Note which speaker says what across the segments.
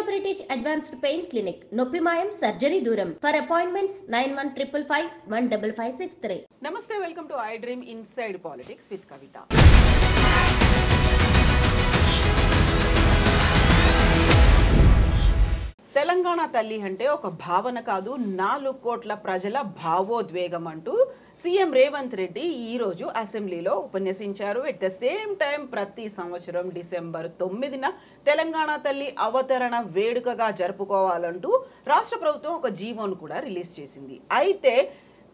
Speaker 1: Indo British advanced pain clinic నొప్పిమాయం surgery దూరం for appointments 9155515563.
Speaker 2: నమస్తే, welcome to I dream inside politics with Kavitha. Telangana తల్లి అంటే ఒక భావన కాదు, 4 కోట్ల ప్రజల భావోద్వేగం అంటూ సీఎం రేవంత్ రెడ్డి ఈరోజు అసెంబ్లీలో ఉపన్యసించారు. ఎట్ ద సేమ్ టైం ప్రతి సంవత్సరం డిసెంబర్ 9న తెలంగాణ తల్లి అవతరణ వేడుకగా జరుపుకోవాలంటూ రాష్ట్ర ప్రభుత్వం ఒక జీవోను కూడా రిలీజ్ చేసింది. అయితే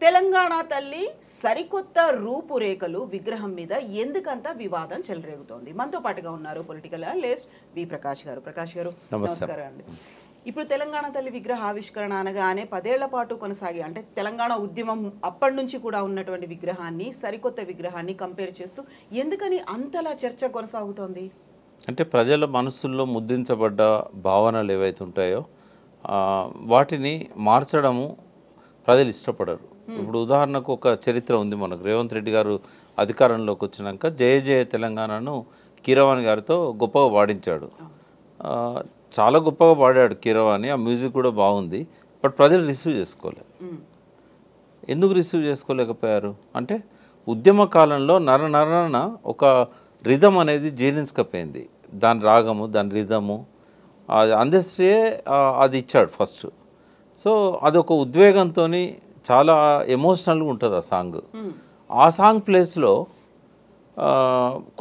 Speaker 2: తెలంగాణ తల్లి సరికొత్త రూపురేఖలు విగ్రహం మీద ఎందుకంత వివాదం చెలరేగుతోంది. మనతో పాటుగా ఉన్నారు పొలిటికల్ అనలిస్ట్ వి ప్రకాష్ గారు. ప్రకాష్ గారు నమస్కారం అండి. ఇప్పుడు తెలంగాణ తల్లి విగ్రహ ఆవిష్కరణ అనగానే 10 ఏళ్ల పాటు కొనసాగి, అంటే తెలంగాణ ఉద్యమం అప్పటి నుంచి కూడా ఉన్నటువంటి విగ్రహాన్ని సరికొత్త విగ్రహాన్ని కంపేర్ చేస్తూ ఎందుకని అంతలా చర్చ కొనసాగుతోంది?
Speaker 3: అంటే ప్రజల మనసుల్లో ముద్రించబడ్డ భావనలు ఏవైతే ఉంటాయో వాటిని మార్చడము ప్రజలు ఇష్టపడరు. ఇప్పుడు ఉదాహరణకు ఒక చరిత్ర ఉంది మనకు. రేవంత్ రెడ్డి గారు అధికారంలోకి వచ్చినాక జయ జయ తెలంగాణను కీరవాణి గారితో గొప్పగా పాడించాడు. చాలా గొప్పగా పాడాడు కీరవాణి, ఆ మ్యూజిక్ కూడా బాగుంది. బట్ ప్రజలు రిసీవ్ చేసుకోలేదు. ఎందుకు రిసీవ్ చేసుకోలేకపోయారు అంటే ఉద్యమ కాలంలో నరన ఒక రిధం అనేది జీర్ణించకపోయింది. దాని రాగము, దాని రిధము, అందశ్రీ అది ఇచ్చాడు ఫస్ట్. సో అదొక ఉద్వేగంతో చాలా ఎమోషనల్గా ఉంటుంది ఆ సాంగ్. ఆ సాంగ్ ప్లేస్లో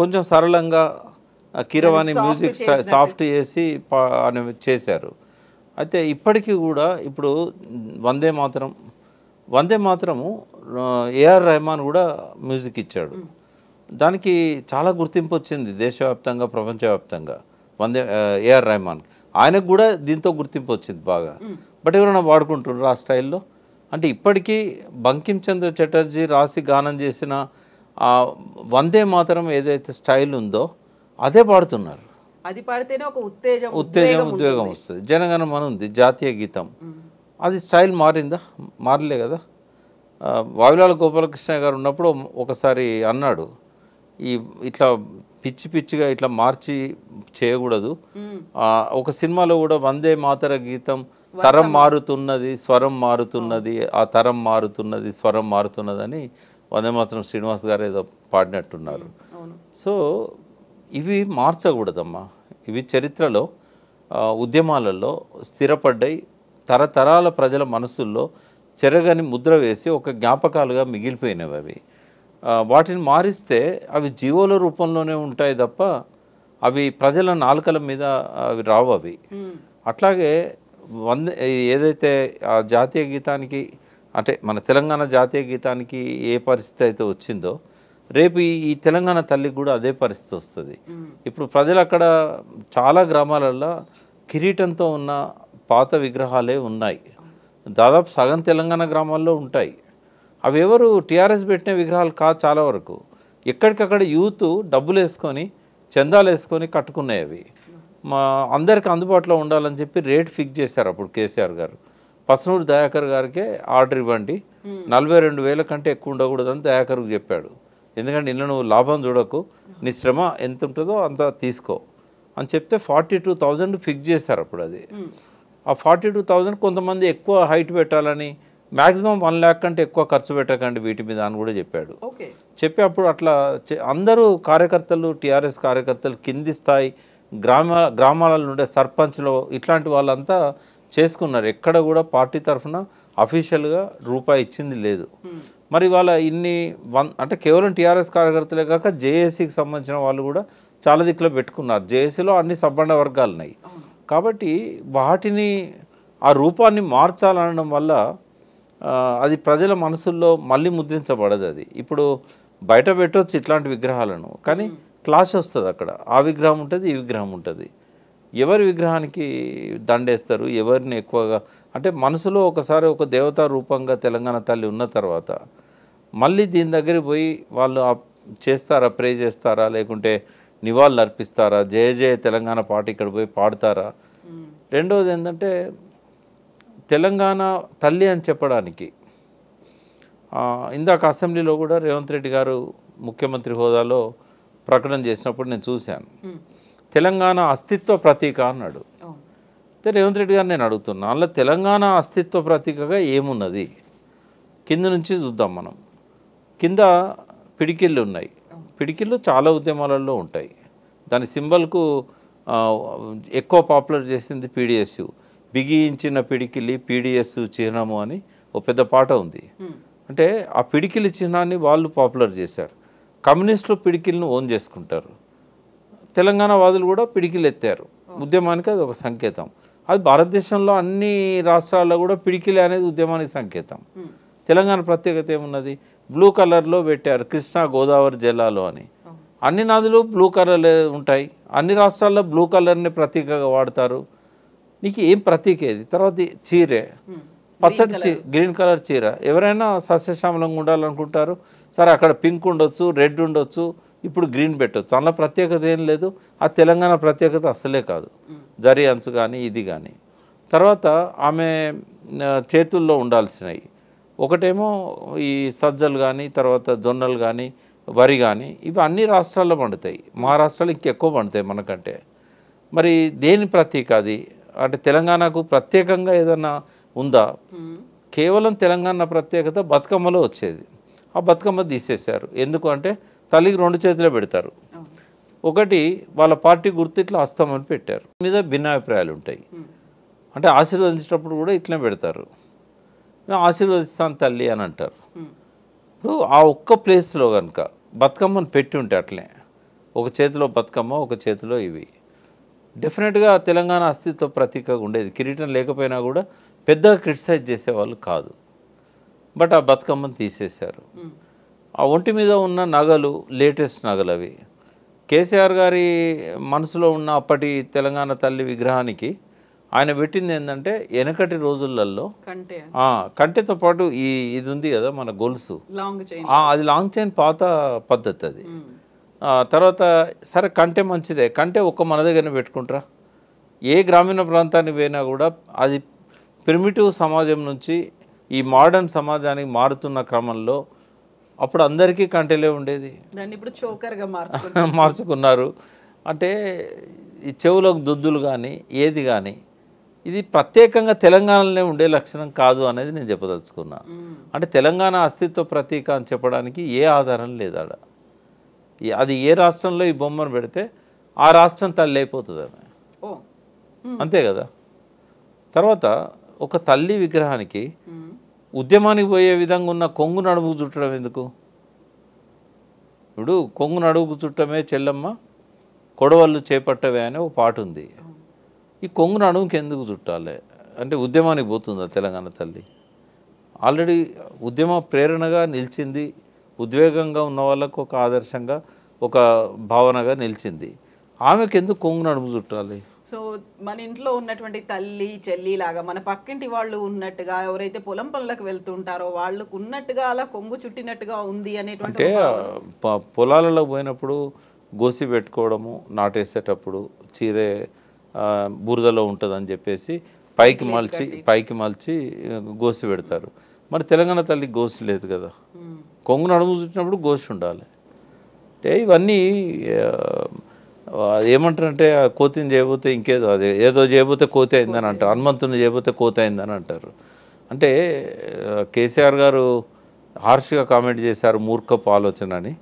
Speaker 3: కొంచెం సరళంగా కీరవాణి మ్యూజిక్ సాఫ్ట్ చేసి చేశారు. అయితే ఇప్పటికీ కూడా ఇప్పుడు వందే మాతరము ఏఆర్ రెహమాన్ కూడా మ్యూజిక్ ఇచ్చాడు. దానికి చాలా గుర్తింపు వచ్చింది దేశవ్యాప్తంగా, ప్రపంచవ్యాప్తంగా. ఏఆర్ రెహమాన్ ఆయనకు కూడా దీంతో గుర్తింపు వచ్చింది బాగా. బట్ ఎవరైనా వాడుకుంటున్నారు ఆ స్టైల్లో? అంటే ఇప్పటికీ బంకిం చంద్ర చటర్జీ రాసి గానం చేసిన ఆ వందే మాతరం ఏదైతే స్టైల్ ఉందో అదే పాడుతున్నారు.
Speaker 2: అది పాడితేనే ఒక
Speaker 3: ఉద్వేగం వస్తుంది. జనగణమన ఉంది, జాతీయ గీతం. అది స్టైల్ మారిందా? మారలే కదా. వావిలాల గోపాలకృష్ణ గారు ఉన్నప్పుడు ఒకసారి అన్నాడు, ఇట్లా పిచ్చిగా ఇట్లా మార్చి చేయకూడదు. ఒక సినిమాలో కూడా వందే మాతర గీతం తరం మారుతున్నది, స్వరం మారుతున్నది, ఆ తరం మారుతున్నది, స్వరం మారుతున్నది అని వందే మాతరం శ్రీనివాస్ గారు ఏదో పాడినట్టున్నారు. సో ఇవి మార్చకూడదమ్మా. ఇవి చరిత్రలో ఉద్యమాలలో స్థిరపడ్డాయి, తరతరాల ప్రజల మనసుల్లో చెరగని ముద్ర వేసి ఒక జ్ఞాపకాలుగా మిగిలిపోయినవి. అవి వాటిని మారిస్తే అవి జీవోల రూపంలోనే ఉంటాయి తప్ప అవి ప్రజల నాలుకల మీద అవి రావు. అవి అట్లాగే ఏదైతే ఆ జాతీయ గీతానికి, అంటే మన తెలంగాణ జాతీయ గీతానికి ఏ పరిస్థితి అయితే వచ్చిందో రేపు ఈ తెలంగాణ తల్లికి కూడా అదే పరిస్థితి వస్తుంది. ఇప్పుడు ప్రజలు అక్కడ చాలా గ్రామాలలో కిరీటంతో ఉన్న పాత విగ్రహాలే ఉన్నాయి. దాదాపు సగం తెలంగాణ గ్రామాల్లో ఉంటాయి. అవి ఎవరు టీఆర్ఎస్ పెట్టిన విగ్రహాలు కాదు. చాలా వరకు ఎక్కడికక్కడ యూత్ డబ్బులు వేసుకొని, చందాలు వేసుకొని కట్టుకున్నాయి. అవి మా అందరికి అందుబాటులో ఉండాలని చెప్పి రేట్ ఫిక్స్ చేశారు అప్పుడు కేసీఆర్ గారు. పసునూరు దయాకర్ గారికే ఆర్డర్ ఇవ్వండి, 42,000 కంటే ఎక్కువ ఉండకూడదని దయాకర్కు చెప్పాడు. ఎందుకంటే ఇంట్లో నువ్వు లాభం చూడకు, నీ శ్రమ ఎంత ఉంటుందో అంత తీసుకో అని చెప్తే 42,000 ఫిక్స్ చేశారు అప్పుడు. అది ఆ 42,000 కొంతమంది ఎక్కువ హైట్ పెట్టాలని, మ్యాక్సిమం 1 lakh కంటే ఎక్కువ ఖర్చు పెట్టకండి వీటి మీద అని కూడా చెప్పాడు. చెప్పి అప్పుడు అట్లా అందరూ కార్యకర్తలు, టీఆర్ఎస్ కార్యకర్తలు, కింది స్థాయి గ్రామాలలో ఉండే సర్పంచ్లు ఇట్లాంటి వాళ్ళంతా చేసుకున్నారు. ఎక్కడ కూడా పార్టీ తరఫున అఫీషియల్గా రూపాయి ఇచ్చింది లేదు. మరి వాళ్ళ అంటే కేవలం టీఆర్ఎస్ కార్యకర్తలే కాక జేఏసీకి సంబంధించిన వాళ్ళు కూడా చాలా దిక్కులో పెట్టుకున్నారు. జేఏసీలో అన్ని సబ్బండ వర్గాలు ఉన్నాయి కాబట్టి వాటిని ఆ రూపాన్ని మార్చాలనడం వల్ల అది ప్రజల మనసుల్లో మళ్ళీ ముద్రించబడదు. అది ఇప్పుడు బయట పెట్టవచ్చు ఇట్లాంటి విగ్రహాలను, కానీ క్లాష్ వస్తుంది అక్కడ. ఆ విగ్రహం ఉంటుంది, ఈ విగ్రహం ఉంటుంది. ఎవరి విగ్రహానికి దండేస్తారు, ఎవరిని ఎక్కువగా అంటే మనసులో ఒకసారి ఒక దేవతా రూపంగా తెలంగాణ తల్లి ఉన్న తర్వాత మళ్ళీ దీని దగ్గరికి పోయి వాళ్ళు చేస్తారా, ప్రే చేస్తారా, లేకుంటే నివాళులు అర్పిస్తారా, జయ జయ తెలంగాణ పాట ఇక్కడ పోయి పాడతారా? రెండవది ఏంటంటే తెలంగాణ తల్లి అని చెప్పడానికి ఇందాక అసెంబ్లీలో కూడా రేవంత్ రెడ్డి గారు ముఖ్యమంత్రి హోదాలో ప్రకటన చేసినప్పుడు నేను చూశాను. తెలంగాణ అస్తిత్వ ప్రతీక అన్నాడు. రేవంత్ రెడ్డి గారు నేను అడుగుతున్నా, అందులో తెలంగాణ అస్తిత్వ ప్రతీకగా ఏమున్నది? కింద నుంచి చూద్దాం మనం. కింద పిడికిళ్ళు ఉన్నాయి. పిడికిళ్ళు చాలా ఉద్యమాలలో ఉంటాయి. దాని సింబల్కు ఎక్కువ పాపులర్ చేసింది పీడిఎస్యు. బిగించిన పిడికిలి పీడిఎస్ చిహ్నము అని ఒక పెద్ద పాట ఉంది. అంటే ఆ పిడికిలి చిహ్నాన్ని వాళ్ళు పాపులర్ చేశారు. కమ్యూనిస్టులు పిడికిల్ని ఓన్ చేసుకుంటారు. తెలంగాణ వాదులు కూడా పిడికిలు ఎత్తారు. ఉద్యమానికి అది ఒక సంకేతం. అది భారతదేశంలో అన్ని రాష్ట్రాల్లో కూడా పిడికిలి అనేది ఉద్యమానికి సంకేతం. తెలంగాణ ప్రత్యేకత ఏమున్నది? బ్లూ కలర్లో పెట్టారు, కృష్ణా గోదావరి జిల్లాలో అని. అన్ని నదులు బ్లూ కలర్ ఉంటాయి. అన్ని రాష్ట్రాల్లో బ్లూ కలర్ని ప్రతీకగా వాడతారు. నీకు ఏం ప్రతీక ఏది? తర్వాత చీరే, పచ్చటి గ్రీన్ కలర్ చీర. ఎవరైనా సస్యశ్యామలంగా ఉండాలనుకుంటారు. సరే, అక్కడ పింక్ ఉండొచ్చు, రెడ్ ఉండొచ్చు, ఇప్పుడు గ్రీన్ పెట్టవచ్చు. అందులో ప్రత్యేకత ఏం లేదు. ఆ తెలంగాణ ప్రత్యేకత అసలే కాదు. జరీ అంచు కానీ ఇది కానీ. తర్వాత ఆమె చేతుల్లో ఉండాల్సినవి ఒకటేమో ఈ సజ్జలు కానీ, తర్వాత జొన్నలు కానీ, వరి కానీ, ఇవి అన్ని రాష్ట్రాల్లో పండుతాయి. మహారాష్ట్రలో ఇంకెక్కువ పండుతాయి మనకంటే. మరి దేని ప్రతీక అది? అంటే తెలంగాణకు ప్రత్యేకంగా ఏదన్నా ఉందా? కేవలం తెలంగాణ ప్రత్యేకత బతుకమ్మలో వచ్చేది. ఆ బతుకమ్మ తీసేశారు. ఎందుకు అంటే తల్లికి 2 చేతులే పెడతారు. ఒకటి వాళ్ళ పార్టీ గుర్తు ఇట్లా హస్తమని పెట్టారు. మీద భిన్నాభిప్రాయాలు ఉంటాయి. అంటే ఆశీర్వదించేటప్పుడు కూడా ఇట్లనే పెడతారు. ఆశీర్వదిస్తాను తల్లి అని అంటారు. ఇప్పుడు ఆ ఒక్క ప్లేస్లో కనుక బతుకమ్మను పెట్టి ఉంటే అట్లే ఒక చేతిలో బతుకమ్మ, ఒక చేతిలో ఇవి, డెఫినెట్గా తెలంగాణ అస్తిత్వ ప్రతీకగా ఉండేది. కిరీటం లేకపోయినా కూడా పెద్దగా క్రిటిసైజ్ చేసేవాళ్ళు కాదు. బట్ ఆ బతుకమ్మను తీసేశారు. ఆ ఒంటి మీద ఉన్న నగలు లేటెస్ట్ నగలు అవి. కేసీఆర్ గారి మనసులో ఉన్న అప్పటి తెలంగాణ తల్లి విగ్రహానికి ఆయన పెట్టింది ఏంటంటే వెనకటి రోజులలో కంటెతో పాటు ఇది ఉంది కదా మన గొలుసు, అది లాంగ్ చైన్ పాత పద్ధతి అది. తర్వాత సరే కంటె మంచిదే, కంటె ఒక్క మన దగ్గరనే పెట్టుకుంటారా? ఏ గ్రామీణ ప్రాంతానికి పోయినా కూడా అది ప్రిమిటివ్ సమాజం నుంచి ఈ మోడర్న్ సమాజానికి మారుతున్న క్రమంలో అప్పుడు అందరికీ కంటెలే ఉండేది.
Speaker 2: దాన్ని ఇప్పుడు చోకర్గా
Speaker 3: మార్చుకున్నారు. అంటే ఈ చెవులకు దుద్దులు కానీ ఏది కానీ ఇది ప్రత్యేకంగా తెలంగాణలోనే ఉండే లక్షణం కాదు అనేది నేను చెప్పదలుచుకున్నా. అంటే తెలంగాణ అస్తిత్వ ప్రతీక అని చెప్పడానికి ఏ ఆధారం లేదు ఆడ. అది ఏ రాష్ట్రంలో ఈ బొమ్మను పెడితే ఆ రాష్ట్రం తల్లి అయిపోతుంది ఆమె, అంతే కదా. తర్వాత ఒక తల్లి విగ్రహానికి ఉద్యమానికి పోయే విధంగా ఉన్న కొంగు నడుముకు చుట్టడం ఎందుకు? ఇప్పుడు కొంగు నడుముకు చుట్టమే చెల్లమ్మ కొడవళ్ళు చేపట్టవే అనే ఒక పాట ఉంది. ఈ కొంగు నడుముకి ఎందుకు చుట్టాలి? అంటే ఉద్యమానికి పోతుందా తెలంగాణ తల్లి? ఆల్రెడీ ఉద్యమ ప్రేరణగా నిలిచింది, ఉద్వేగంగా ఉన్న వాళ్ళకు ఒక ఆదర్శంగా ఒక భావనగా నిలిచింది. ఆమెకు ఎందుకు కొంగు నడుము చుట్టాలి?
Speaker 2: సో మన ఇంట్లో ఉన్నటువంటి తల్లి చెల్లి లాగా మన పక్కింటి వాళ్ళు ఉన్నట్టుగా, ఎవరైతే పొలం పనులకు వెళ్తుంటారో వాళ్ళకు ఉన్నట్టుగా అలా కొంగు చుట్టినట్టుగా ఉంది అనేటువంటి.
Speaker 3: అంటే పొలాలలో పోయినప్పుడు గోసి పెట్టుకోవడము, నాటేసేటప్పుడు చీరే బురదలో ఉంటుందని చెప్పేసి పైకి మలిచి గోసి పెడతారు. మరి తెలంగాణ తల్లికి గోసి లేదు కదా. కొంగు నడుము చుట్టినప్పుడు గోసి ఉండాలి. అంటే ఇవన్నీ ఏమంటారంటే కోతిని చేయబోతే ఇంకేదో, అదే ఏదో చేయబోతే కోతి అయిందని అంటారు, హనుమంతుని చేయబోతే కోతి అయిందని అంటారు. అంటే కేసీఆర్ గారు హార్ష్గా కామెంట్ చేశారు, మూర్ఖపు ఆలోచన అని.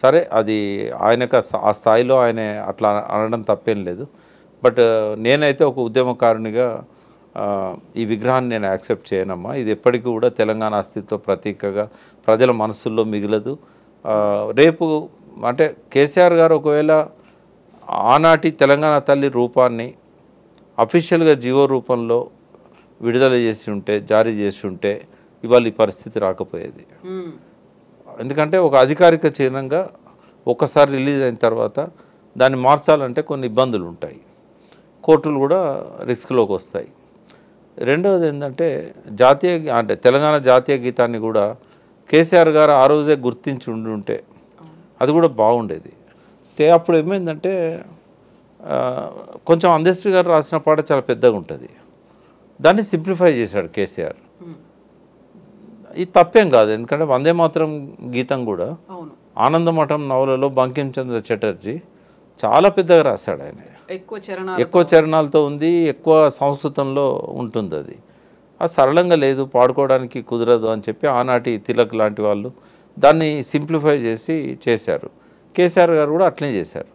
Speaker 3: సరే, అది ఆయనకు ఆ స్థాయిలో ఆయన అట్లా అనడం తప్పేం లేదు. బట్ నేనైతే ఒక ఉద్యమకారునిగా ఈ విగ్రహాన్ని నేను యాక్సెప్ట్ చేయనమ్మా. ఇది ఎప్పటికీ కూడా తెలంగాణ అస్తిత్వ ప్రతీకగా ప్రజల మనసుల్లో మిగిలదు. రేపు అంటే కేసీఆర్ గారు ఒకవేళ ఆనాటి తెలంగాణ తల్లి రూపాన్ని అఫీషియల్గా జీవో రూపంలో విడుదల చేసి ఉంటే, జారీ చేసి ఉంటే ఇవాళ ఈ పరిస్థితి రాకపోయేది. ఎందుకంటే ఒక అధికారిక చిహ్నంగా ఒక్కసారి రిలీజ్ అయిన తర్వాత దాన్ని మార్చాలంటే కొన్ని ఇబ్బందులు ఉంటాయి, కోర్టులు కూడా రిస్క్లోకి వస్తాయి. రెండవది ఏంటంటే అంటే తెలంగాణ జాతీయ గీతాన్ని కూడా కేసీఆర్ గారు ఆ రోజే గుర్తించి ఉంటే అది కూడా బాగుండేది. అప్పుడు ఏమైందంటే కొంచెం అందశ్రీ గారు రాసిన పాట చాలా పెద్దగా ఉంటుంది, దాన్ని సింప్లిఫై చేశాడు కేసీఆర్. ఇది తప్పేం కాదు, ఎందుకంటే వందే మాతరం గీతం కూడా ఆనందమఠం నవలలో బంకించంద్ర చటర్జీ చాలా పెద్దగా రాశాడు ఆయన.
Speaker 2: ఎక్కువ
Speaker 3: చరణాలతో ఉంది, ఎక్కువ సంస్కృతంలో ఉంటుంది. అది సరళంగా లేదు, పాడుకోవడానికి కుదరదు అని చెప్పి ఆనాటి తిలక్ లాంటి వాళ్ళు దాన్ని సింప్లిఫై చేసి చేశారు. కేసీఆర్ గారు కూడా అట్లనే చేశారు.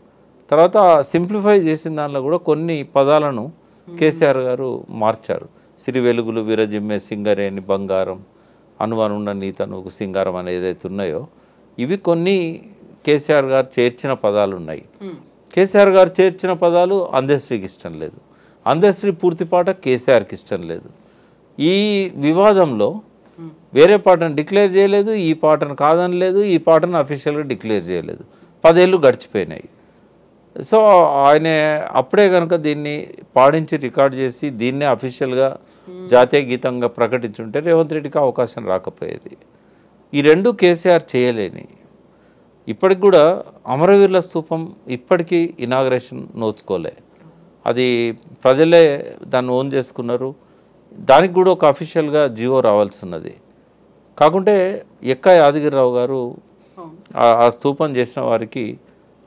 Speaker 3: తర్వాత సింప్లిఫై చేసిన దానిలో కూడా కొన్ని పదాలను కేసీఆర్ గారు మార్చారు. సిరి వెలుగులు విరజిమ్మే సింగరేణి బంగారం అనువనున్న నీతనుకు సింగారం అనేది ఏదైతే ఉన్నాయో ఇవి కొన్ని కేసీఆర్ గారు చేర్చిన పదాలు ఉన్నాయి. కేసీఆర్ గారు చేర్చిన పదాలు అందశ్రీకి ఇష్టం లేదు, అందశ్రీ పూర్తి పాట కేసీఆర్కి ఇష్టం లేదు. ఈ వివాదంలో వేరే పాటను డిక్లేర్ చేయలేదు, ఈ పాటను కాదనలేదు, ఈ పాటను అఫీషియల్గా డిక్లేర్ చేయలేదు. 10 ఏళ్ళు గడిచిపోయినాయి. సో ఆయన అప్పుడే కనుక దీన్ని పాడించి రికార్డ్ చేసి దీన్నే అఫీషియల్గా జాతీయ గీతంగా ప్రకటించుంటే రేవంత్ రెడ్డికి అవకాశం రాకపోయేది. ఈ రెండు కేసీఆర్ చేయలేని. ఇప్పటికి కూడా అమరవీరుల స్తూపం ఇప్పటికీ ఇనాగ్రేషన్ నోచుకోలే, అది ప్రజలే దాన్ని ఓన్ చేసుకున్నారు. దానికి కూడా ఒక అఫీషియల్గా జీవో రావాల్సి ఉన్నది. కాకుంటే ఎక్కా యాదగిరిరావు గారు ఆ స్తూపం చేసిన వారికి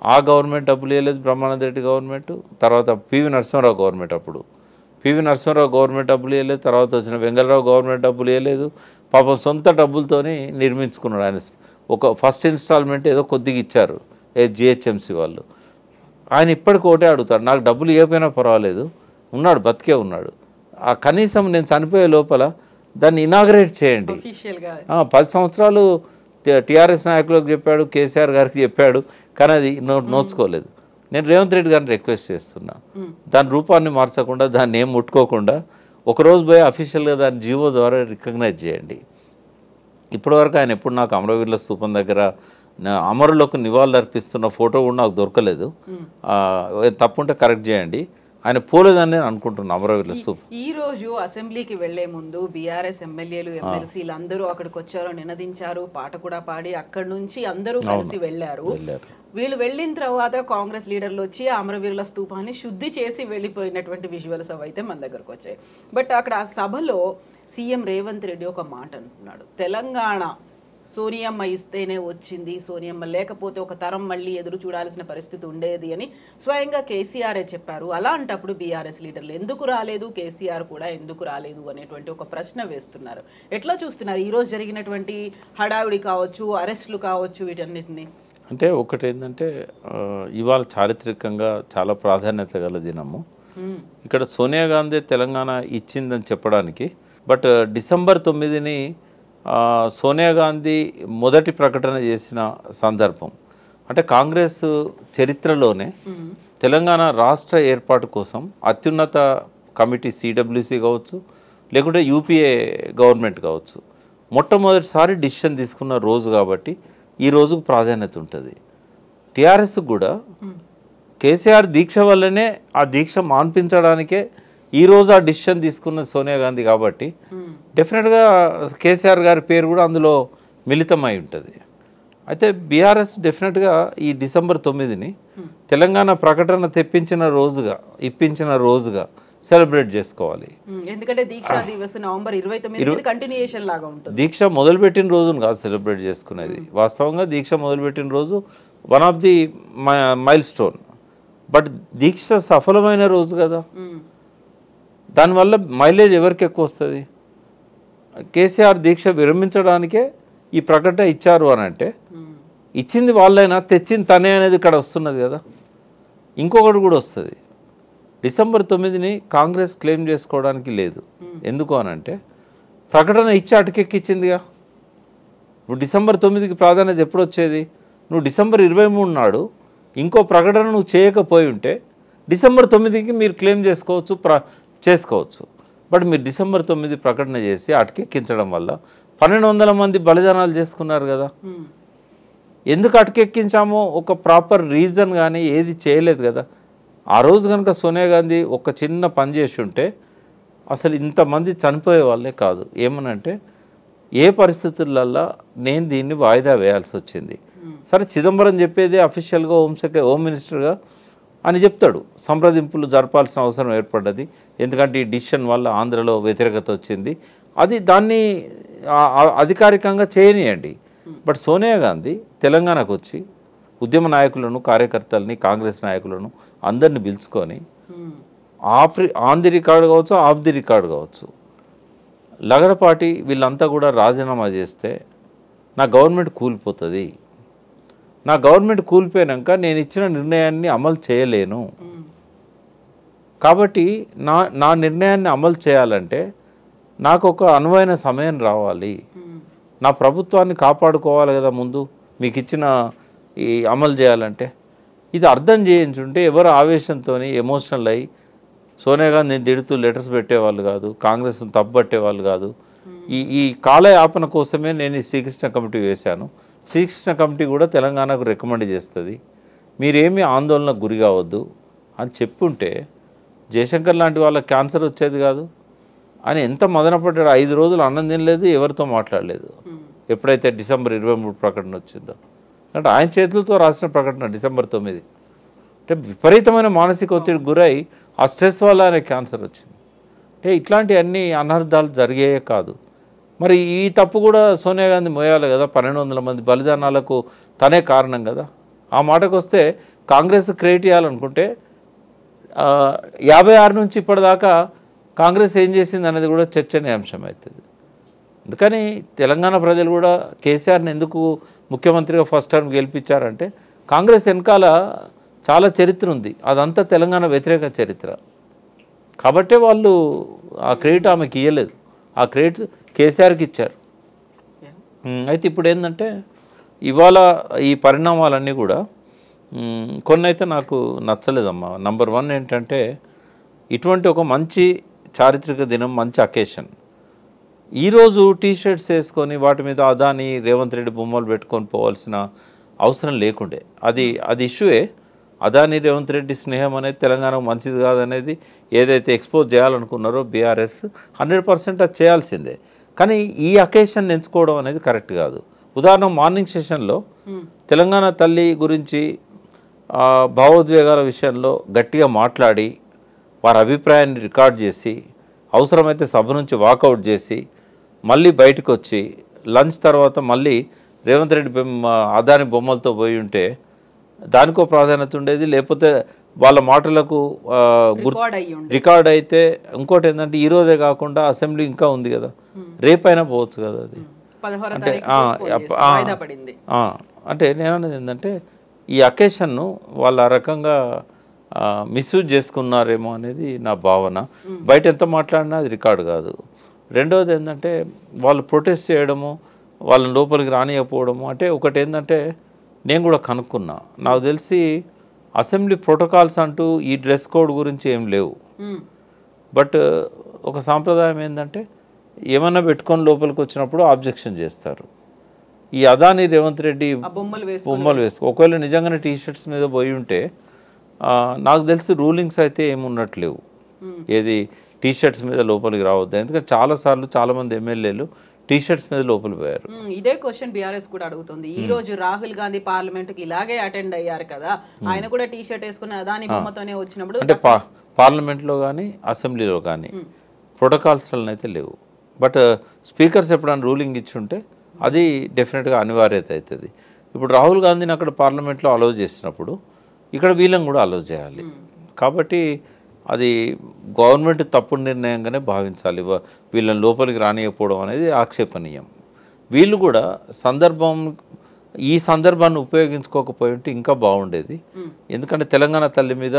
Speaker 3: ఆ గవర్నమెంట్ డబ్బులు ఇవ్వలేదు, బ్రహ్మానంద రెడ్డి గవర్నమెంట్, తర్వాత పివి నరసింహారావు గవర్నమెంట్, అప్పుడు పివి నరసింహారావు గవర్నమెంట్ డబ్బులు ఇవ్వలేదు, తర్వాత వచ్చిన వెంగళరావు గవర్నమెంట్ డబ్బులు ఇవ్వలేదు. పాపం సొంత డబ్బులతోని నిర్మించుకున్నాడు ఆయన. ఒక ఫస్ట్ ఇన్స్టాల్మెంట్ ఏదో కొద్దిగా ఇచ్చారు జిహెచ్ఎంసీ వాళ్ళు. ఆయన ఇప్పటికి ఒకటే అడుగుతాడు, నాకు డబ్బులు ఇవ్వకపోయినా పర్వాలేదు, ఉన్నాడు, బతికే ఉన్నాడు, ఆ కనీసం నేను చనిపోయే లోపల దాన్ని ఇనాగ్రేట్ చేయండి. 10 సంవత్సరాలు టీఆర్ఎస్ నాయకులకు చెప్పాడు, కేసీఆర్ గారికి చెప్పాడు, కానీ అది నోచుకోలేదు. నేను రేవంత్ రెడ్డి గారిని రిక్వెస్ట్ చేస్తున్నా, దాని రూపాన్ని మార్చకుండా, దాన్ని ఏం ముట్టుకోకుండా ఒకరోజు పోయి అఫీషియల్గా దాన్ని జీవో ద్వారా రికగ్నైజ్ చేయండి. ఇప్పటివరకు ఆయన ఎప్పుడు నాకు అమరవీరుల స్తూపం దగ్గర అమరులకు నివాళులు అర్పిస్తున్న ఫోటో కూడా నాకు దొరకలేదు. తప్పుంటే కరెక్ట్ చేయండి. ఆయన పోలేదని నేను అనుకుంటున్నాను అమరవీరుల స్తూపం.
Speaker 2: ఈ రోజు అసెంబ్లీకి వెళ్లే ముందు బీఆర్ఎస్ ఎమ్మెల్యేలు ఎమ్మెల్సీలు అందరూ అక్కడికి వచ్చారు, నినదించారు, పాట కూడా పాడి అక్కడి నుంచి అందరూ కలిసి వెళ్లారు. వీళ్ళు వెళ్ళిన తర్వాత కాంగ్రెస్ లీడర్లు వచ్చి అమరవీరుల స్తూపాన్ని శుద్ధి చేసి వెళ్ళిపోయినటువంటి విజువల్స్ అయితే మన దగ్గరకు వచ్చాయి. బట్ అక్కడ ఆ సభలో సీఎం రేవంత్ రెడ్డి ఒక మాట అంటున్నాడు, తెలంగాణ సోనియమ్మ ఇస్తేనే వచ్చింది, సోనియమ్మ లేకపోతే ఒక తరం మళ్ళీ ఎదురు చూడాల్సిన పరిస్థితి ఉండేది అని స్వయంగా కేసీఆరే చెప్పారు. అలాంటప్పుడు బీఆర్ఎస్ లీడర్లు ఎందుకు రాలేదు, కేసీఆర్ కూడా ఎందుకు రాలేదు అనేటువంటి ఒక ప్రశ్న వేస్తున్నారు. ఎట్లా చూస్తున్నారు ఈరోజు జరిగినటువంటి హడావిడి కావచ్చు, అరెస్టులు కావచ్చు, వీటన్నిటిని?
Speaker 3: అంటే ఒకటి ఏంటంటే ఇవాళ చారిత్రకంగా చాలా ప్రాధాన్యత గల దినము. ఇక్కడ సోనియా గాంధీ తెలంగాణ ఇచ్చిందని చెప్పడానికి, బట్ డిసెంబర్ 9ని సోనియా గాంధీ మొదటి ప్రకటన చేసిన సందర్భం. అంటే కాంగ్రెస్ చరిత్రలోనే తెలంగాణ రాష్ట్ర ఏర్పాటు కోసం అత్యున్నత కమిటీ సిడబ్ల్యూసి కావచ్చు, లేకుంటే యూపీఏ గవర్నమెంట్ కావచ్చు, మొట్టమొదటిసారి డిసిషన్ తీసుకున్న రోజు కాబట్టి ఈ రోజుకు ప్రాధాన్యత ఉంటుంది. టీఆర్ఎస్ కూడా కేసీఆర్ దీక్ష వల్లనే ఆ దీక్ష మాన్పించడానికే ఈరోజు ఆ డిసిషన్ తీసుకున్న సోనియా గాంధీ కాబట్టి డెఫినెట్గా కేసీఆర్ గారి పేరు కూడా అందులో మిళితమై ఉంటుంది. అయితే బీఆర్ఎస్ డెఫినెట్గా ఈ డిసెంబర్ 9ని తెలంగాణ ప్రకటన ఇప్పించిన రోజుగా సెలబ్రేట్ చేసుకోవాలి.
Speaker 2: ఎందుకంటే దీక్షా దివస్ నవంబర్ 29 కంటిన్యూయేషన్ లాగా ఉంటుంది.
Speaker 3: దీక్ష మొదలుపెట్టిన రోజును కాదు సెలబ్రేట్ చేసుకునేది. వాస్తవంగా దీక్ష మొదలుపెట్టిన రోజు one of the milestone, but దీక్ష సఫలమైన రోజు కదా. దానివల్ల మైలేజ్ ఎవరికి ఎక్కువ వస్తుంది? కేసీఆర్ దీక్ష విరమించడానికే ఈ ప్రకటన ఇచ్చారు అని అంటే ఇచ్చింది వాళ్ళైనా తెచ్చింది తనే అనేది ఇక్కడ వస్తున్నది కదా. ఇంకొకటి కూడా వస్తుంది, డిసెంబర్ 9ని కాంగ్రెస్ క్లెయిమ్ చేసుకోవడానికి లేదు. ఎందుకు అనంటే ప్రకటన ఇచ్చి అటకెక్కిచ్చిందిగా. నువ్వు డిసెంబర్ 9కి ప్రాధాన్యత ఎప్పుడు వచ్చేది? నువ్వు డిసెంబర్ 23 నాడు ఇంకో ప్రకటన నువ్వు చేయకపోయి ఉంటే డిసెంబర్ 9కి మీరు క్లెయిమ్ చేసుకోవచ్చు. బట్ మీరు డిసెంబర్ 9 ప్రకటన చేసి అటకెక్కించడం వల్ల 1200 మంది బలిదానాలు చేసుకున్నారు కదా. ఎందుకు అటకెక్కించామో ఒక ప్రాపర్ రీజన్ కానీ ఏది చేయలేదు కదా. ఆ రోజు కనుక సోనియా గాంధీ ఒక చిన్న పని చేసి ఉంటే అసలు ఇంతమంది చనిపోయే వాళ్ళే కాదు. ఏమనంటే ఏ పరిస్థితులల్లో నేను దీన్ని వాయిదా వేయాల్సి వచ్చింది. సరే చిదంబరం చెప్పేది అఫీషియల్గా హోమ్ మినిస్టర్గా అని చెప్తాడు, సంప్రదింపులు జరపాల్సిన అవసరం ఏర్పడ్డది, ఎందుకంటే ఈ డిసిషన్ వల్ల ఆంధ్రలో వ్యతిరేకత వచ్చింది, అది దాన్ని అధికారికంగా చేయనియండి. బట్ సోనియా గాంధీ తెలంగాణకు వచ్చి ఉద్యమ నాయకులను, కార్యకర్తలని, కాంగ్రెస్ నాయకులను అందరిని పిలుచుకొని ఆన్ ది రికార్డు కావచ్చు, ఆఫ్ ది రికార్డు కావచ్చు, లగడపాటి వీళ్ళంతా కూడా రాజీనామా చేస్తే నా గవర్నమెంట్ కూలిపోతుంది, నా గవర్నమెంట్ కూలిపోయాక నేను ఇచ్చిన నిర్ణయాన్ని అమలు చేయలేను, కాబట్టి నా నిర్ణయాన్ని అమలు చేయాలంటే నాకు ఒక అనువైన సమయం రావాలి, నా ప్రభుత్వాన్ని కాపాడుకోవాలి కదా, ముందు మీకు ఇచ్చిన ఈ అమలు చేయాలంటే ఇది అర్థం చేయించుంటే ఎవరు ఆవేశంతో ఎమోషనల్ అయ్యి సోనియా గాంధీని తిడుతూ లెటర్స్ పెట్టేవాళ్ళు కాదు, కాంగ్రెస్ను తప్పుపట్టేవాళ్ళు కాదు. ఈ కాలయాపన కోసమే నేను ఈ శ్రీకృష్ణ కమిటీ వేశాను. శ్రీకృష్ణ కమిటీ కూడా తెలంగాణకు రికమెండ్ చేస్తుంది, మీరేమీ ఆందోళనకు గురి కావద్దు అని చెప్పుంటే జయశంకర్ లాంటి వాళ్ళకి క్యాన్సర్ వచ్చేది కాదు అని ఎంత మదనపడ్డాడు. 5 రోజులు అన్నం తినలేదు, ఎవరితో మాట్లాడలేదు. ఎప్పుడైతే డిసెంబర్ 23 ప్రకటన వచ్చిందో, అంటే ఆయన చేతులతో రాసిన ప్రకటన డిసెంబర్ 9. అంటే విపరీతమైన మానసిక ఒత్తిడి గురై ఆ స్ట్రెస్ వల్ల ఆయన క్యాన్సర్ వచ్చింది. అంటే ఇట్లాంటి అన్ని అనర్థాలు జరిగాయే కాదు. మరి ఈ తప్పు కూడా సోనియా గాంధీ మోయాలి కదా, 1200 మంది బలిదానాలకు తనే కారణం కదా. ఆ మాటకు వస్తే కాంగ్రెస్ క్రియేట్ చేయాలనుకుంటే 56 నుంచి ఇప్పటిదాకా కాంగ్రెస్ ఏం చేసింది అనేది కూడా చర్చనీయాంశం అవుతుంది. అందుకని తెలంగాణ ప్రజలు కూడా కేసీఆర్ని ఎందుకు ముఖ్యమంత్రిగా ఫస్ట్ టర్మ్ గెలిపించారంటే కాంగ్రెస్ వెనకాల చాలా చరిత్ర ఉంది, అదంతా తెలంగాణ వ్యతిరేక చరిత్ర కాబట్టే వాళ్ళు ఆ క్రెడిట్ ఆమెకి ఇవ్వలేదు, ఆ క్రెడిట్ కేసీఆర్కి ఇచ్చారు. అయితే ఇప్పుడు ఏంటంటే ఇవాళ ఈ పరిణామాలన్నీ కూడా కొన్ని అయితే నాకు నచ్చలేదమ్మా. నంబర్ 1 ఏంటంటే ఇటువంటి ఒక మంచి చారిత్రక దినం, మంచి అకేషన్, ఈరోజు టీషర్ట్స్ వేసుకొని వాటి మీద అదాని రేవంత్ రెడ్డి బొమ్మలు పెట్టుకొని పోవాల్సిన అవసరం లేకుండే. అది ఇష్యూయే. అదాని రేవంత్ రెడ్డి స్నేహం అనేది తెలంగాణకు మంచిది కాదనేది ఏదైతే ఎక్స్పోజ్ చేయాలనుకున్నారో బీఆర్ఎస్ 100% అది చేయాల్సిందే. కానీ ఈ అకేషన్ ఎంచుకోవడం అనేది కరెక్ట్ కాదు. ఉదాహరణ మార్నింగ్ సెషన్లో తెలంగాణ తల్లి గురించి భావోద్వేగాల విషయంలో గట్టిగా మాట్లాడి వారి అభిప్రాయాన్ని రికార్డ్ చేసి అవసరమైతే సభ నుంచి వాకౌట్ చేసి మళ్ళీ బయటకు వచ్చి లంచ్ తర్వాత మళ్ళీ రేవంత్ రెడ్డి అదాని బొమ్మలతో పోయి ఉంటే దానికో ప్రాధాన్యత ఉండేది. లేకపోతే వాళ్ళ మాటలకు రికార్డ్ అయితే ఇంకోటి ఏంటంటే ఈరోజే కాకుండా అసెంబ్లీ ఇంకా ఉంది కదా, రేపైనా పోవచ్చు కదా. అది అంటే నేను అనేది ఏంటంటే ఈ అకేషన్ను వాళ్ళు ఆ రకంగా మిస్యూజ్ చేసుకున్నారేమో అనేది నా భావన. బయట ఎంత మాట్లాడినా అది రికార్డు కాదు. రెండవది ఏంటంటే వాళ్ళు ప్రొటెస్ట్ చేయడము, వాళ్ళని లోపలికి రానియకపోవడము. అంటే ఒకటి ఏంటంటే నేను కూడా కనుక్కున్నా, నాకు తెలిసి అసెంబ్లీ ప్రోటోకాల్స్ అంటూ ఈ డ్రెస్ కోడ్ గురించి ఏం లేవు. బట్ ఒక సాంప్రదాయం ఏంటంటే ఏమన్నా పెట్టుకొని లోపలికి వచ్చినప్పుడు ఆబ్జెక్షన్ చేస్తారు. ఈ అదాని రేవంత్ రెడ్డి బొమ్మలు వేసుకో ఒకవేళ నిజంగానే టీషర్ట్స్ మీద పోయి ఉంటే నాకు తెలిసి రూలింగ్స్ అయితే ఏమున్నట్లేవు, ఏది టీషర్ట్స్ మీద లోపలికి రావద్దు. ఎందుకంటే చాలాసార్లు చాలామంది ఎమ్మెల్యేలు టీషర్ట్స్ మీద లోపలికి పోయారు.
Speaker 2: ఇదే క్వశ్చన్ బీఆర్ఎస్ కూడా అడుగుతుంది. ఈ రోజు రాహుల్ గాంధీ పార్లమెంట్ కి ఇలాగే అటెండ్ అయ్యారు కదా, ఆయన కూడా టీషర్ట్ వేసుకుని అదాని బొమ్మతోనే వచ్చినప్పుడు
Speaker 3: అంటే పార్లమెంట్లో కానీ అసెంబ్లీలో కానీ ప్రోటోకాల్స్ అయితే లేవు. బట్ స్పీకర్స్ ఎప్పుడైనా రూలింగ్ ఇచ్చుంటే అది డెఫినెట్గా అనివార్యత అవుతుంది. ఇప్పుడు రాహుల్ గాంధీని అక్కడ పార్లమెంట్లో అలౌ చేసినప్పుడు ఇక్కడ వీళ్ళని కూడా అలౌ చేయాలి. కాబట్టి అది గవర్నమెంట్ తప్పుడు నిర్ణయంగానే భావించాలి. వీళ్ళని లోపలికి రానియకపోవడం అనేది ఆక్షేపణీయం. వీళ్ళు కూడా ఈ సందర్భాన్ని ఉపయోగించుకోకపోయి ఉంటే ఇంకా బాగుండేది. ఎందుకంటే తెలంగాణ తల్లి మీద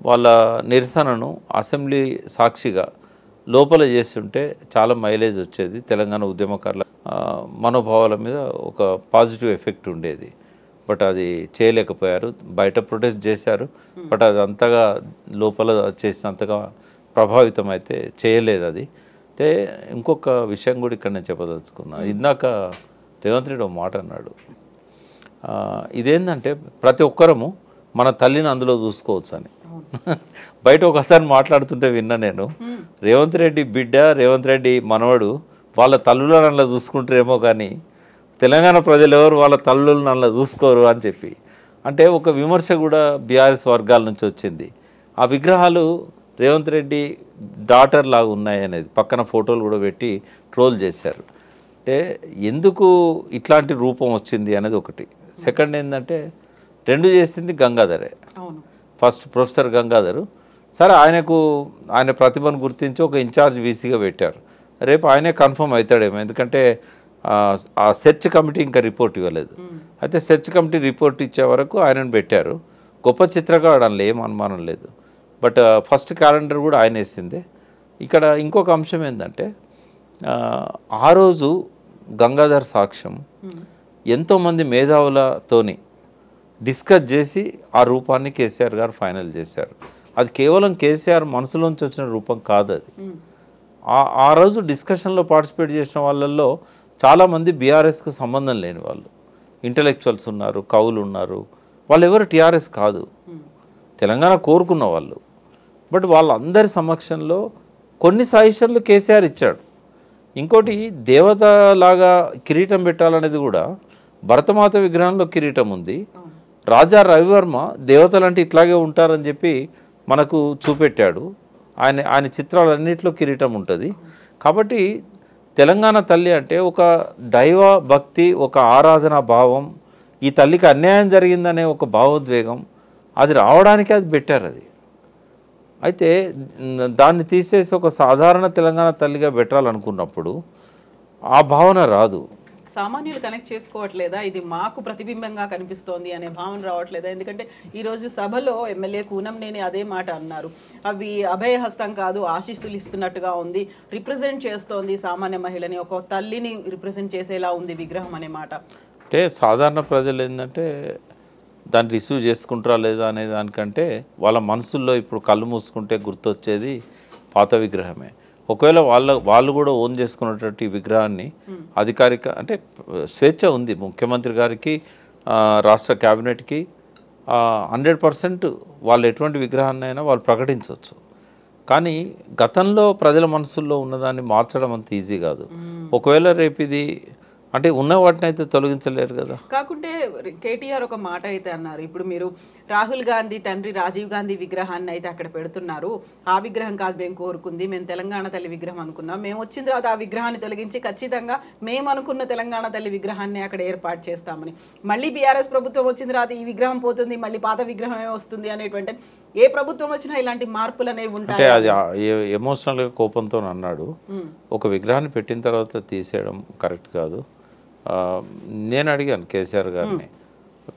Speaker 3: వాళ్ళ నిరసనను అసెంబ్లీ సాక్షిగా లోపల చేస్తుంటే చాలా మైలేజ్ వచ్చేది, తెలంగాణ ఉద్యమకారుల మనోభావాల మీద ఒక పాజిటివ్ ఎఫెక్ట్ ఉండేది. బట్ అది చేయలేకపోయారు. బయట ప్రొటెస్ట్ చేశారు, బట్ అది అంతగా లోపల చేసినంతగా ప్రభావితం అయితే చేయలేదు. అది అయితే ఇంకొక విషయం కూడా ఇక్కడ నేను చెప్పదలుచుకున్నా. ఇందాక రేవంత్ రెడ్డి ఒక మాట అన్నాడు, ఇదేంటంటే ప్రతి ఒక్కరము మన తల్లిని అందులో చూసుకోవచ్చు అని. బయట ఒక అతను మాట్లాడుతుంటే విన్నా నేను, రేవంత్ రెడ్డి బిడ్డ, రేవంత్ రెడ్డి మనవడు వాళ్ళ తల్లులను అందులో చూసుకుంటారేమో కానీ తెలంగాణ ప్రజలు ఎవరు వాళ్ళ తల్లులను అందులో చూసుకోరు అని చెప్పి. అంటే ఒక విమర్శ కూడా బీఆర్ఎస్ వర్గాల నుంచి వచ్చింది. ఆ విగ్రహాలు రేవంత్ రెడ్డి డాటర్ లాగా ఉన్నాయి అనేది పక్కన ఫోటోలు కూడా పెట్టి ట్రోల్ చేశారు. అంటే ఎందుకు ఇట్లాంటి రూపం వచ్చింది అనేది ఒకటి. సెకండ్ ఏంటంటే రెండు చేసింది గంగాధరే.
Speaker 2: అవును.
Speaker 3: First professor Gangadhar. సరే ఆయన ప్రతిభను గుర్తించి ఒక ఇన్ఛార్జ్ వీసీగా పెట్టారు. రేపు ఆయనే కన్ఫర్మ్ అవుతాడేమో, ఎందుకంటే ఆ సెర్చ్ కమిటీ ఇంకా రిపోర్ట్ ఇవ్వలేదు. అయితే సెర్చ్ కమిటీ రిపోర్ట్ ఇచ్చే వరకు ఆయనను పెట్టారు. గొప్ప చిత్రకారుడు అందులో ఏం అనుమానం లేదు. బట్ ఫస్ట్ క్యాలెండర్ కూడా ఆయన వేసిందే. ఇక్కడ ఇంకొక అంశం ఏంటంటే ఆ రోజు గంగాధర్ సాక్ష్యం ఎంతోమంది మేధావులతోని డిస్కస్ చేసి ఆ రూపాన్ని కేసీఆర్ గారు ఫైనల్ చేశారు. అది కేవలం కేసీఆర్ మనసులోంచి వచ్చిన రూపం కాదు. అది ఆ రోజు డిస్కషన్లో పార్టిసిపేట్ చేసిన వాళ్ళల్లో చాలామంది బీఆర్ఎస్కు సంబంధం లేని వాళ్ళు, ఇంటలెక్చువల్స్ ఉన్నారు, కవులు ఉన్నారు. వాళ్ళు ఎవరు టీఆర్ఎస్ కాదు, తెలంగాణ కోరుకున్న వాళ్ళు. బట్ వాళ్ళందరి సమక్షంలో కొన్ని సజెషన్లు కేసీఆర్ ఇచ్చాడు. ఇంకోటి దేవతలాగా కిరీటం పెట్టాలనేది కూడా భరతమాత విగ్రహంలో కిరీటం ఉంది. రాజా రవివర్మ దేవతలంటే ఇట్లాగే ఉంటారని చెప్పి మనకు చూపెట్టాడు. ఆయన చిత్రాలన్నింటిలో కిరీటం ఉంటుంది. కాబట్టి తెలంగాణ తల్లి అంటే ఒక దైవ భక్తి, ఒక ఆరాధనా భావం, ఈ తల్లికి అన్యాయం జరిగిందనే ఒక భావోద్వేగం, అది రావడానికి అది పెట్టారు. అది అయితే దాన్ని తీసేసి ఒక సాధారణ తెలంగాణ తల్లిగా పెట్టాలనుకున్నప్పుడు ఆ భావన రాదు.
Speaker 2: సామాన్యులు కనెక్ట్ చేసుకోవట్లేదా, ఇది మాకు ప్రతిబింబంగా కనిపిస్తోంది అనే భావన రావట్లేదా? ఎందుకంటే ఈరోజు సభలో ఎమ్మెల్యే కూనంనేని అదే మాట అన్నారు. అవి అభయహస్తం కాదు, ఆశీస్సులు ఇస్తున్నట్టుగా ఉంది, రిప్రజెంట్ చేస్తోంది సామాన్య మహిళని, ఒక తల్లిని రిప్రజెంట్ చేసేలా ఉంది విగ్రహం అనే మాట.
Speaker 3: అంటే సాధారణ ప్రజలు ఏంటంటే దాన్ని రిసీవ్ చేసుకుంటారా లేదా అనే దానికంటే వాళ్ళ మనసుల్లో ఇప్పుడు కళ్ళు మూసుకుంటే గుర్తొచ్చేది పాత విగ్రహమే. ఒకవేళ వాళ్ళు కూడా ఓన్ చేసుకున్నటువంటి విగ్రహాన్ని అధికారిక అంటే స్వేచ్ఛ ఉంది ముఖ్యమంత్రి గారికి, రాష్ట్ర క్యాబినెట్కి 100% వాళ్ళు ఎటువంటి విగ్రహాన్ని అయినా వాళ్ళు ప్రకటించవచ్చు. కానీ గతంలో ప్రజల మనసుల్లో ఉన్నదాన్ని మార్చడం అంత ఈజీ కాదు. ఒకవేళ రేపు ఇది అంటే ఉన్న వాటిని అయితే తొలగించలేరు కదా.
Speaker 2: కాకుంటే కేటీఆర్ ఒక మాట అయితే అన్నారు, ఇప్పుడు మీరు రాహుల్ గాంధీ తండ్రి రాజీవ్ గాంధీ విగ్రహాన్ని అయితే అక్కడ పెడుతున్నారు, ఆ విగ్రహం కాదు మేము కోరుకుంది, మేము తెలంగాణ తల్లి విగ్రహం అనుకున్నాం, మేము వచ్చిన తర్వాత ఆ విగ్రహాన్ని తొలగించి ఖచ్చితంగా మేము అనుకున్న తెలంగాణ తల్లి విగ్రహాన్ని అక్కడ ఏర్పాటు చేస్తామని. మళ్ళీ బీఆర్ఎస్ ప్రభుత్వం వచ్చిన తర్వాత ఈ విగ్రహం పోతుంది, మళ్ళీ పాత విగ్రహమే వస్తుంది అనేటువంటి, ఏ ప్రభుత్వం వచ్చినా ఇలాంటి మార్పులు అనేవి ఉంటాయి.
Speaker 3: అది ఎమోషనల్గా కోపంతో అన్నాడు. ఒక విగ్రహాన్ని పెట్టిన తర్వాత తీసేయడం కరెక్ట్ కాదు. నేను అడిగాను కేసీఆర్ గారిని,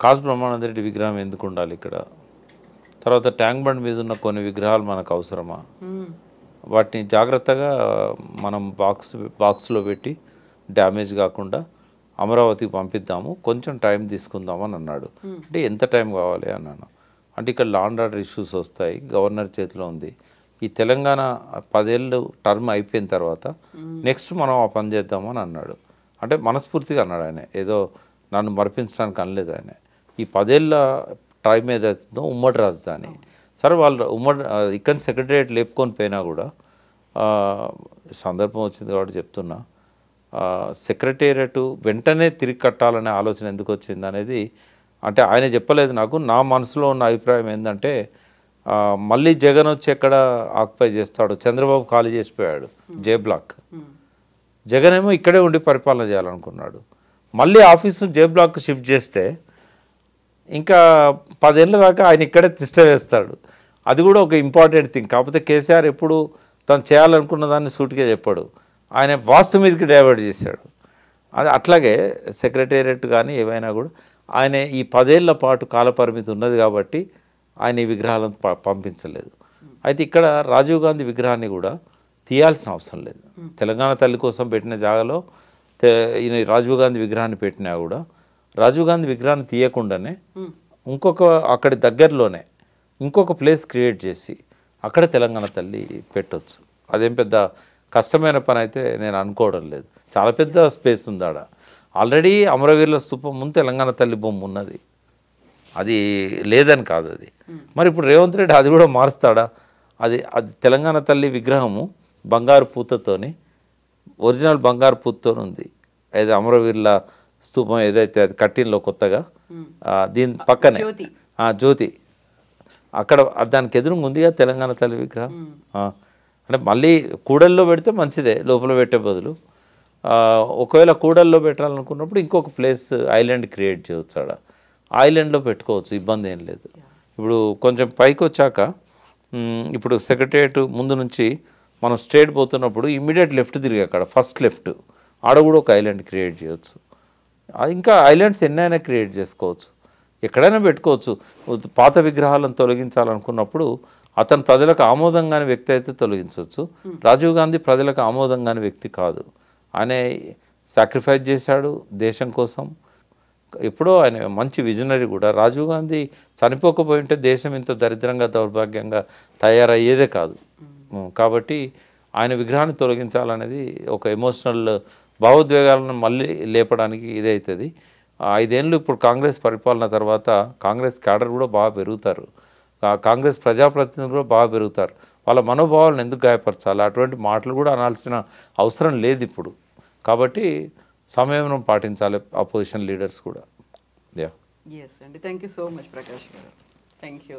Speaker 3: కాసు బ్రహ్మానంద రెడ్డి విగ్రహం ఎందుకు ఉండాలి ఇక్కడ, తర్వాత ట్యాంక్ బండ్ మీద ఉన్న కొన్ని విగ్రహాలు మనకు అవసరమా, వాటిని జాగ్రత్తగా మనం బాక్స్లో పెట్టి డ్యామేజ్ కాకుండా అమరావతికి పంపిద్దాము, కొంచెం టైం తీసుకుందామని అన్నాడు. అంటే ఎంత టైం కావాలి అన్నాను. అంటే ఇక్కడ లా అండ్ ఆర్డర్ ఇష్యూస్ వస్తాయి, గవర్నర్ చేతిలో ఉంది, ఈ తెలంగాణ 10 ఏళ్ళు టర్మ్ అయిపోయిన తర్వాత నెక్స్ట్ మనం ఆ పని చేద్దామని అన్నాడు. అంటే మనస్ఫూర్తిగా అన్నాడు ఆయన, ఏదో నన్ను మరిపించడానికి అనలేదు ఆయన. ఈ 10 ఏళ్ళ టైం ఏదైతుందో ఉమ్మడి రాజధాని, సరే వాళ్ళు ఇక్కడ సెక్రటరియట్ లేపుకొని పోయినా కూడా సందర్భం వచ్చింది కాబట్టి చెప్తున్నా, సెక్రటేరియట్ వెంటనే తిరిగి కట్టాలనే ఆలోచన ఎందుకు వచ్చింది అనేది అంటే ఆయన చెప్పలేదు నాకు. నా మనసులో ఉన్న అభిప్రాయం ఏంటంటే మళ్ళీ జగన్ వచ్చి ఎక్కడ ఆక్యుపై చేస్తాడు, చంద్రబాబు ఖాళీ చేసిపోయాడు జే బ్లాక్, జగన్ ఏమో ఇక్కడే ఉండి పరిపాలన చేయాలనుకున్నాడు. మళ్ళీ ఆఫీసు జే బ్లాక్ షిఫ్ట్ చేస్తే ఇంకా 10 ఏళ్ళ దాకా ఆయన ఇక్కడే తిష్ట వేస్తాడు. అది కూడా ఒక ఇంపార్టెంట్ థింగ్. కాకపోతే కేసీఆర్ ఎప్పుడు తను చేయాలనుకున్న దాన్ని సూటిగా చెప్పాడు, ఆయన వాస్తు మీదకి డైవర్ట్ చేశాడు. అది అట్లాగే సెక్రటేరియట్ కానీ ఏవైనా కూడా ఆయన ఈ 10 ఏళ్ల పాటు కాలపరిమితి ఉన్నది కాబట్టి ఆయన ఈ విగ్రహాలను పంపించలేదు. అయితే ఇక్కడ రాజీవ్ గాంధీ విగ్రహాన్ని కూడా తీయాల్సిన అవసరం లేదు. తెలంగాణ తల్లి కోసం పెట్టిన జాగాలో ఈయన రాజీవ్ గాంధీ విగ్రహాన్ని పెట్టినా కూడా రాజీవ్ గాంధీ విగ్రహాన్ని తీయకుండానే ఇంకొక అక్కడి దగ్గరలోనే ఇంకొక ప్లేస్ క్రియేట్ చేసి అక్కడ తెలంగాణ తల్లి పెట్టవచ్చు. అదేం పెద్ద కష్టమైన పని అయితే నేను అనుకోవడం లేదు. చాలా పెద్ద స్పేస్ ఉంది ఆడ. ఆల్రెడీ అమరవీరుల స్తూపం ముందు తెలంగాణ తల్లి బొమ్మ ఉన్నది, అది లేదని కాదు అది. మరి ఇప్పుడు రేవంత్ రెడ్డి అది కూడా మారుస్తాడా? అది తెలంగాణ తల్లి విగ్రహము బంగారు పూతతోని, ఒరిజినల్ బంగారు పూతతో ఉంది. ఏదో అమరవీరుల స్తూపం ఏదైతే అది కట్టిన్లో కొత్తగా దీని పక్కనే జ్యోతి అక్కడ దానికి ఎదురుగా ఉందిగా తెలంగాణ తల్లి విగ్రహం. అంటే మళ్ళీ కూడల్లో పెడితే మంచిదే, లోపల పెట్టే బదులు. ఒకవేళ కూడల్లో పెట్టాలనుకున్నప్పుడు ఇంకొక ప్లేస్ ఐలాండ్ క్రియేట్ చేయవచ్చు ఆడ. ఐలాండ్లో పెట్టుకోవచ్చు, ఇబ్బంది ఏం లేదు. ఇప్పుడు కొంచెం పైకి వచ్చాక ఇప్పుడు సెక్రటరియట్ ముందు నుంచి మనం స్ట్రేట్ పోతున్నప్పుడు ఇమ్మీడియట్ లెఫ్ట్ తిరిగి అక్కడ ఫస్ట్ లెఫ్ట్ ఆడ కూడా ఒక ఐలాండ్ క్రియేట్ చేయవచ్చు. ఇంకా ఐలాండ్స్ ఎన్నైనా క్రియేట్ చేసుకోవచ్చు, ఎక్కడైనా పెట్టుకోవచ్చు. పాత విగ్రహాలను తొలగించాలనుకున్నప్పుడు అతను ప్రజలకు ఆమోదం కాని వ్యక్తి అయితే తొలగించవచ్చు. రాజీవ్ గాంధీ ప్రజలకు ఆమోదం కాని వ్యక్తి కాదు. ఆయన సాక్రిఫైస్ చేశాడు దేశం కోసం. ఎప్పుడో ఆయన మంచి విజనరీ కూడా. రాజీవ్ గాంధీ చనిపోకపోయి ఉంటే దేశం ఇంత దరిద్రంగా దౌర్భాగ్యంగా తయారయ్యేదే కాదు. కాబట్టి ఆయన విగ్రహాన్ని తొలగించాలనేది ఒక ఎమోషనల్ భావోద్వేగాలను మళ్ళీ లేపడానికి ఇదవుతుంది. 5 ఏళ్ళు ఇప్పుడు కాంగ్రెస్ పరిపాలన తర్వాత కాంగ్రెస్ క్యాడర్ కూడా బాగా పెరుగుతారు, కాంగ్రెస్ ప్రజాప్రతినిధులు కూడా బాగా పెరుగుతారు. వాళ్ళ మనోభావాలను ఎందుకు గాయపరచాలి? అటువంటి మాటలు కూడా అనాల్సిన అవసరం లేదు ఇప్పుడు. కాబట్టి సంయమనం పాటించాలి అపోజిషన్ లీడర్స్ కూడా.
Speaker 2: ఎస్ అండి, thank you so much Prakash గారు. Thank you.